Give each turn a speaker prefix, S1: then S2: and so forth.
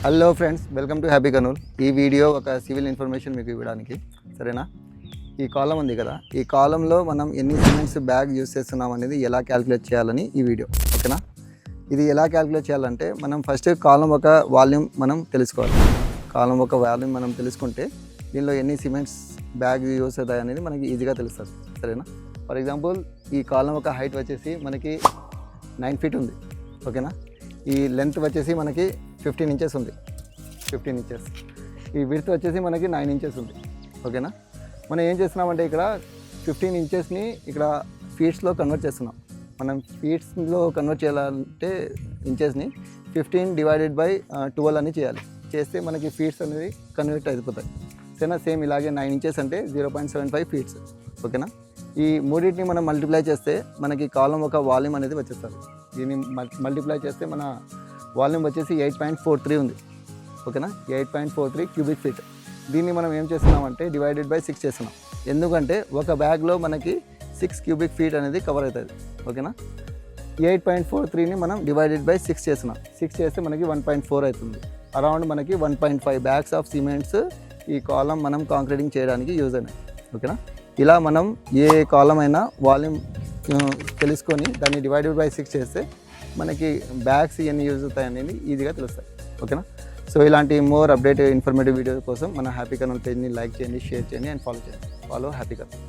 S1: Hello friends, welcome to happy Kurnool. ఈ video ఒక civil information మీకు ఇవ్వడానికి, సరేనా? ఈ కాలం ఉంది కదా, ఈ కాలంలో మనం ఎన్ని సిమెంట్స్ బ్యాగ్ యూస్ చేస్తున్నాం అనేది ఎలా క్యాలిక్యులేట్ చేయాలని ఈ వీడియో, ఓకేనా? ఇది ఎలా క్యాలిక్యులేట్ చేయాలంటే మనం ఫస్ట్ కాలం ఒక వాల్యూమ్ మనం తెలుసుకోవాలి. కాలం ఒక వాల్యూమ్ మనం తెలుసుకుంటే దీనిలో ఎన్ని సిమెంట్స్ బ్యాగ్ యూస్ అవుతాయి అనేది మనకి ఈజీగా తెలుస్తుంది, సరేనా? ఫర్ ఎగ్జాంపుల్, ఈ కాలం ఒక హైట్ వచ్చేసి మనకి 9 feet ఉంది, ఓకేనా? ఈ లెంత్ వచ్చేసి మనకి 15 inches ఉంది, 15 inches. ఈ విడ్త్ వచ్చేసి మనకి 9 inches ఉంది, ఓకేనా? మనం ఏం చేస్తున్నామంటే ఇక్కడ 15 inchesని ఇక్కడ ఫీట్స్లో కన్వర్ట్ చేస్తున్నాం. మనం ఫీట్స్లో కన్వర్ట్ చేయాలంటే ఇంచెస్ని 15 divided by 12 అని చేయాలి. చేస్తే మనకి ఫీట్స్ అనేది కన్వర్ట్ అయిపోతాయి, సరేనా? సేమ్ ఇలాగే 9 inches అంటే 0.75 feet, ఓకేనా? ఈ మూడింటిని మనం మల్టిప్లై చేస్తే మనకి కాలం ఒక వాల్యూమ్ అనేది వచ్చేస్తుంది. దీన్ని మల్టిప్లై చేస్తే మన వాల్యూమ్ వచ్చేసి 8.43 ఉంది, ఓకేనా? 8.43 cubic feet. దీన్ని మనం ఏం చేస్తున్నామంటే డివైడెడ్ బై 6 చేస్తున్నాం. ఎందుకంటే ఒక బ్యాగ్లో మనకి 6 cubic feet అనేది కవర్ అవుతుంది, ఓకేనా? 8.43ని మనం డివైడెడ్ బై 6 చేస్తున్నాం. 6 చేస్తే మనకి 1.4 అవుతుంది. అరౌండ్ మనకి 1.5 bags ఆఫ్ సిమెంట్స్ ఈ కాలం మనం కాంక్రీటింగ్ చేయడానికి యూజ్ అయినాయి, ఓకేనా? ఇలా మనం ఏ కాలం అయినా వాల్యూమ్ తెలుసుకొని దాన్ని డివైడెడ్ బై 6 చేస్తే మనకి బ్యాగ్స్ ఎన్ని యూజ్ అవుతాయి అనేది ఈజీగా తెలుస్తాయి, ఓకేనా? సో ఇలాంటి మోర్ అప్డేట్ ఇన్ఫర్మేటివ్ వీడియో కోసం మన హ్యాపీ కర్నూల్ పేజ్ని లైక్ చేయండి, షేర్ చేయండి అండ్ ఫాలో చేయండి. Follow happy Kurnool.